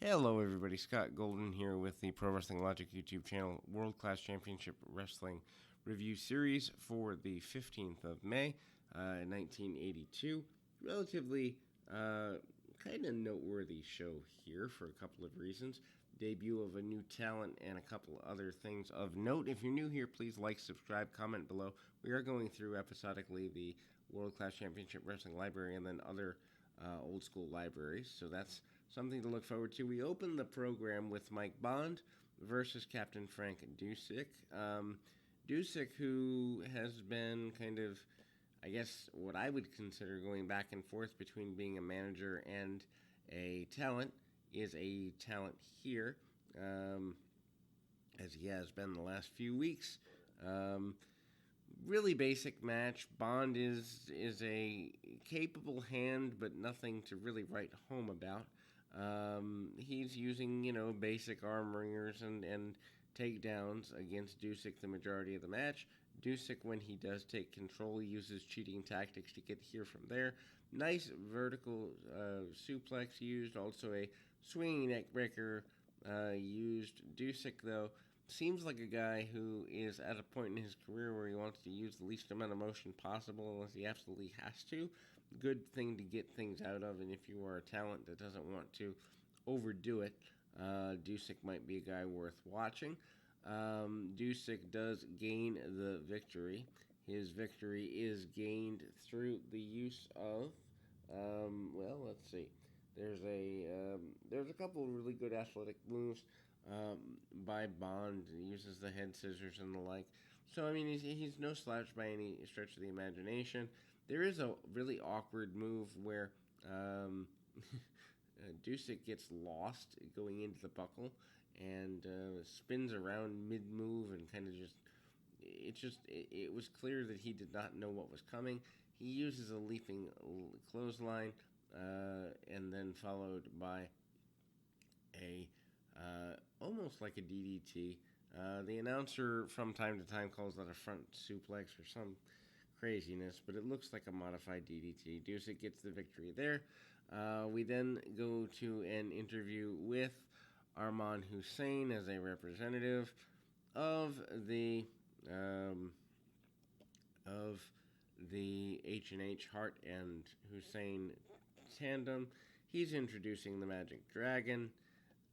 Hello, everybody. Scott Golden here with the Pro Wrestling Logic YouTube channel, World Class Championship Wrestling Review Series for the 15th of May, 1982. Relatively kind of noteworthy show here for a couple of reasons. Debut of a new talent and a couple other things of note. If you're new here, please like, subscribe, comment below. We are going through episodically the World Class Championship Wrestling Library and then other old school libraries, so that's something to look forward to. We opened the program with Mike Bond versus Captain Frank Dusek. Dusek, who has been kind of, I guess, what I would consider going back and forth between being a manager and a talent, is a talent here, as he has been the last few weeks. Really basic match. Bond is a capable hand, but nothing to really write home about. He's using, basic arm wringers and takedowns against Dusek the majority of the match. Dusek, when he does take control, uses cheating tactics to get here from there. Nice vertical suplex used, also a swinging neck breaker used. Dusek, though, seems like a guy who is at a point in his career where he wants to use the least amount of motion possible unless he absolutely has to. Good thing to get things out of, and if you are a talent that doesn't want to overdo it, Dusek might be a guy worth watching. Dusek does gain the victory. His victory is gained through the use of, let's see. There's a couple of really good athletic moves by Bond. He uses the head scissors and the like. So, I mean, he's no slouch by any stretch of the imagination. There is a really awkward move where Dusek gets lost going into the buckle and spins around mid-move and kind of it was clear that he did not know what was coming. He uses a leaping clothesline and then followed by a almost like a DDT. The announcer from time to time calls that a front suplex or some craziness, but it looks like a modified DDT. Dusek gets the victory there. We then go to an interview with Arman Hussein as a representative of the H&H Hart and Hussein tandem. He's introducing the Magic Dragon,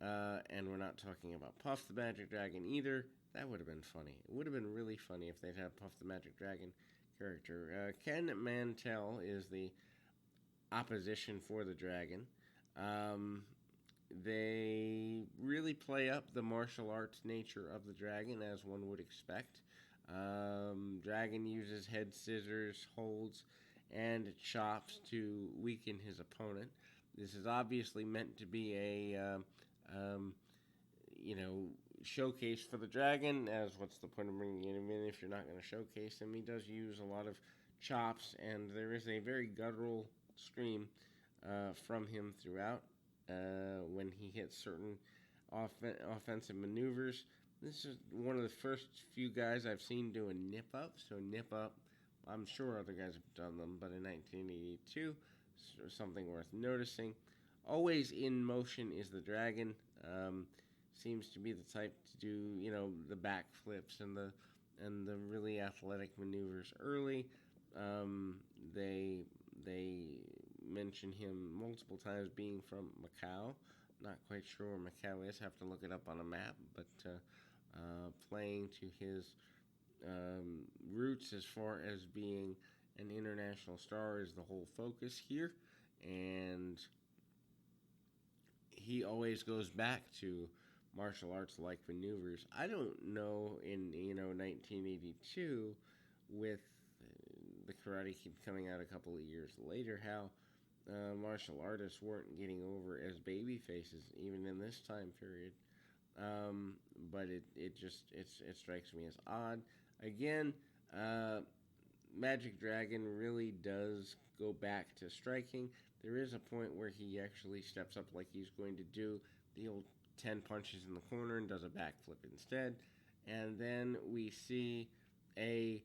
and we're not talking about Puff the Magic Dragon either. That would have been funny. It would have been really funny if they'd have Puff the Magic Dragon character. Ken Mantell is the opposition for the Dragon. They really play up the martial arts nature of the Dragon, as one would expect. Dragon uses head scissors, holds, and chops to weaken his opponent. This is obviously meant to be a showcase for the Dragon, as what's the point of bringing him in if you're not going to showcase him? He does use a lot of chops, and there is a very guttural scream from him throughout when he hits certain offensive maneuvers. This is one of the first few guys I've seen do a nip-up, so nip-up, I'm sure other guys have done them, but in 1982, something worth noticing. Always in motion is the Dragon. Seems to be the type to do, the back flips and the really athletic maneuvers early. They mention him multiple times being from Macau. Not quite sure where Macau is. Have to look it up on a map. But playing to his roots as far as being an international star is the whole focus here. And he always goes back to martial arts-like maneuvers. I don't know in 1982 with the Karate Kid coming out a couple of years later how martial artists weren't getting over as baby faces even in this time period. But it strikes me as odd. Again, Magic Dragon really does go back to striking. There is a point where he actually steps up like he's going to do the old 10 punches in the corner and does a backflip instead. And then we see a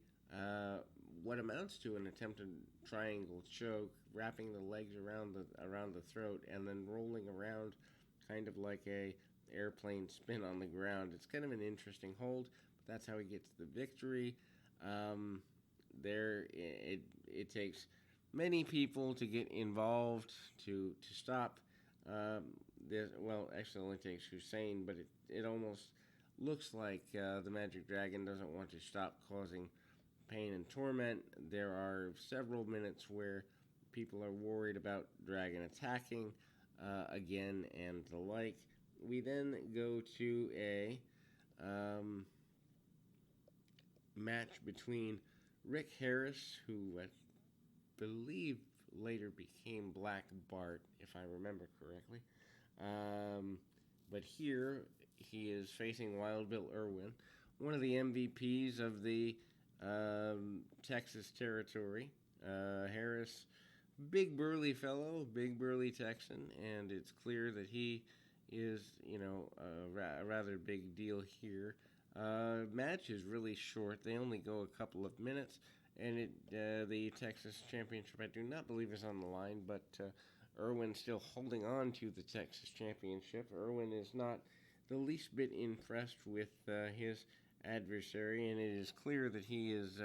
what amounts to an attempted triangle choke, wrapping the legs around the throat and then rolling around kind of like a airplane spin on the ground. It's kind of an interesting hold, but that's how he gets the victory. Um, it takes many people to get involved to stop um, this. Well, actually, it only takes Hussein, but it almost looks like the Magic Dragon doesn't want to stop causing pain and torment. There are several minutes where people are worried about Dragon attacking again and the like. We then go to a match between Rick Harris, who I believe later became Black Bart, if I remember correctly. But here he is facing Wild Bill Irwin, one of the MVPs of the Texas territory. Harris, big burly fellow, big burly Texan, and it's clear that he is, a rather big deal here. Match is really short. They only go a couple of minutes, and the Texas Championship I do not believe is on the line, but Irwin still holding on to the Texas Championship. Irwin is not the least bit impressed with his adversary, and it is clear that he is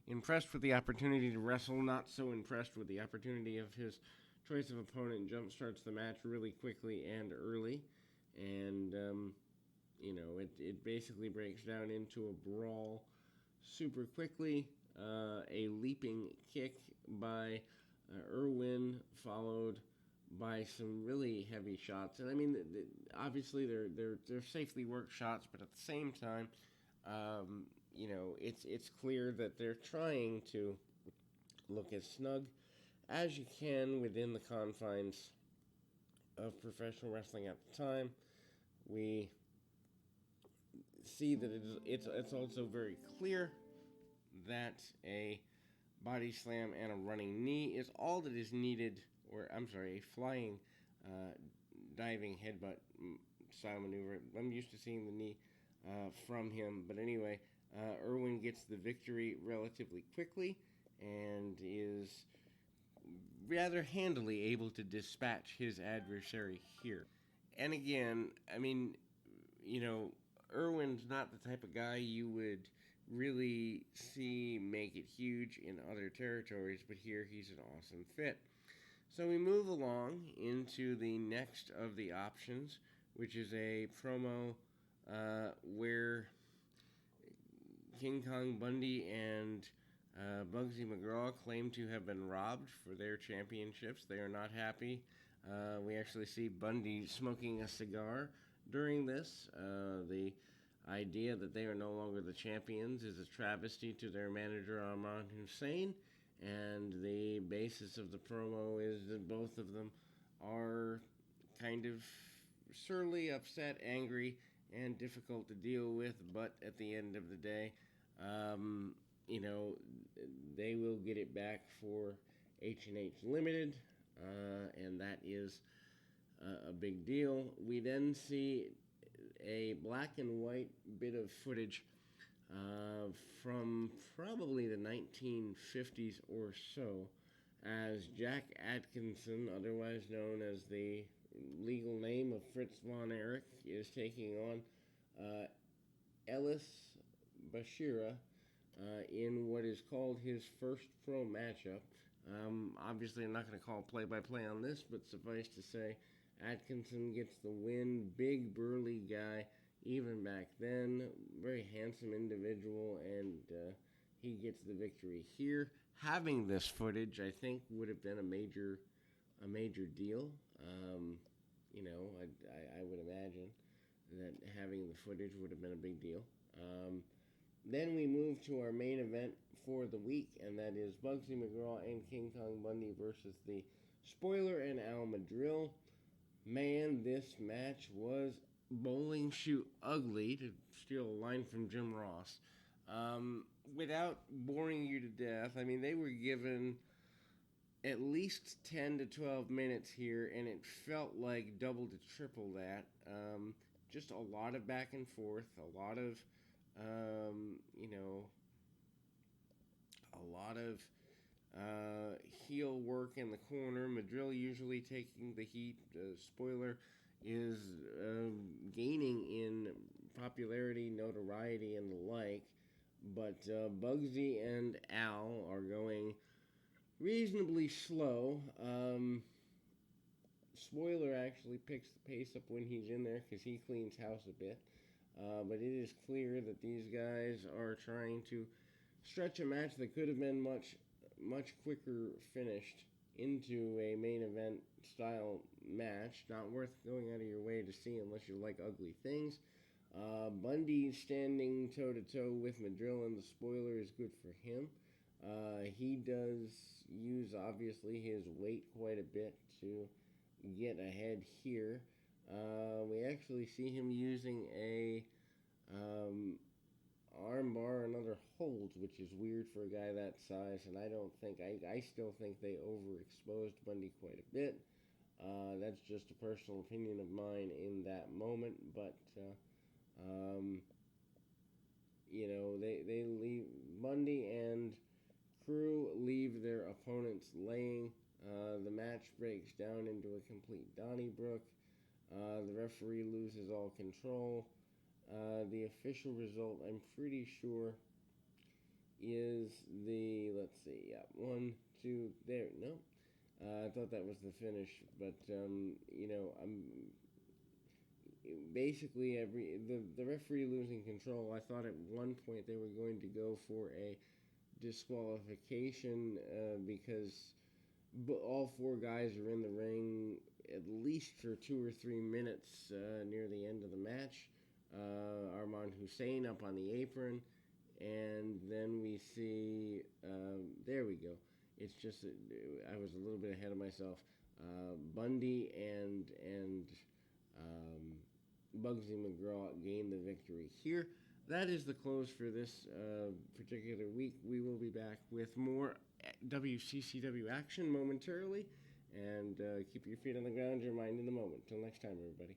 impressed with the opportunity to wrestle, not so impressed with the opportunity of his choice of opponent. Jump starts the match really quickly and early, and it basically breaks down into a brawl super quickly. A leaping kick by Irwin, followed by some really heavy shots. And I mean, obviously they're safely worked shots, but at the same time, it's clear that they're trying to look as snug as you can within the confines of professional wrestling at the time. We see that it's also very clear that a body slam and a running knee is all that is needed, or I'm sorry, a flying diving headbutt style maneuver. I'm used to seeing the knee from him, but anyway, Irwin gets the victory relatively quickly and is rather handily able to dispatch his adversary here. And again, I mean, Irwin's not the type of guy you would really see make it huge in other territories, but here he's an awesome fit. So we move along into the next of the options, which is a promo where King Kong Bundy and Bugsy McGraw claim to have been robbed for their championships. They are not happy. We actually see Bundy smoking a cigar during this. The idea that they are no longer the champions is a travesty to their manager Ahmad Hussein, and the basis of the promo is that both of them are kind of surly, upset, angry, and difficult to deal with, but at the end of the day, they will get it back for H&H Limited, and that is a big deal. We then see a black and white bit of footage from probably the 1950s or so, as Jack Atkinson, otherwise known as the legal name of Fritz von Erich, is taking on Ellis Bashira in what is called his first pro matchup. Obviously, I'm not going to call play-by-play on this, but suffice to say, Atkinson gets the win. Big, burly guy, even back then. Very handsome individual, and he gets the victory here. Having this footage, I think, would have been a major deal. I would imagine that having the footage would have been a big deal. Then we move to our main event for the week, and that is Bugsy McGraw and King Kong Bundy versus the Spoiler and Al Madrill. Man, this match was bowling shoe ugly, to steal a line from Jim Ross. Without boring you to death, I mean, they were given at least 10 to 12 minutes here, and it felt like double to triple that. Just a lot of back and forth, a lot of heel work in the corner. Madrill usually taking the heat. Spoiler is gaining in popularity, notoriety, and the like. But Bugsy and Al are going reasonably slow. Spoiler actually picks the pace up when he's in there because he cleans house a bit. But it is clear that these guys are trying to stretch a match that could have been much quicker finished into a main event style match. Not worth going out of your way to see unless you like ugly things. Bundy standing toe to toe with Madrill, and the spoiler is good for him. He does use obviously his weight quite a bit to get ahead here. We actually see him using a arm bar and other holds, which is weird for a guy that size, and I still think they overexposed Bundy quite a bit. That's just a personal opinion of mine in that moment, but um, they leave Bundy and crew leave their opponents laying. The match breaks down into a complete Donnybrook. The referee loses all control. The official result, I'm pretty sure, is let's see, yeah, 1, 2, there, no. I thought that was the finish, but, I'm basically the referee losing control. I thought at one point they were going to go for a disqualification because all four guys are in the ring at least for 2 or 3 minutes near the end of the match. Armand Hussein up on the apron, and then we see, there we go. It's just I was a little bit ahead of myself. Bundy and Bugsy McGraw gain the victory here. That is the close for this particular week. We will be back with more WCCW action momentarily. And keep your feet on the ground, your mind in the moment. Till next time, everybody.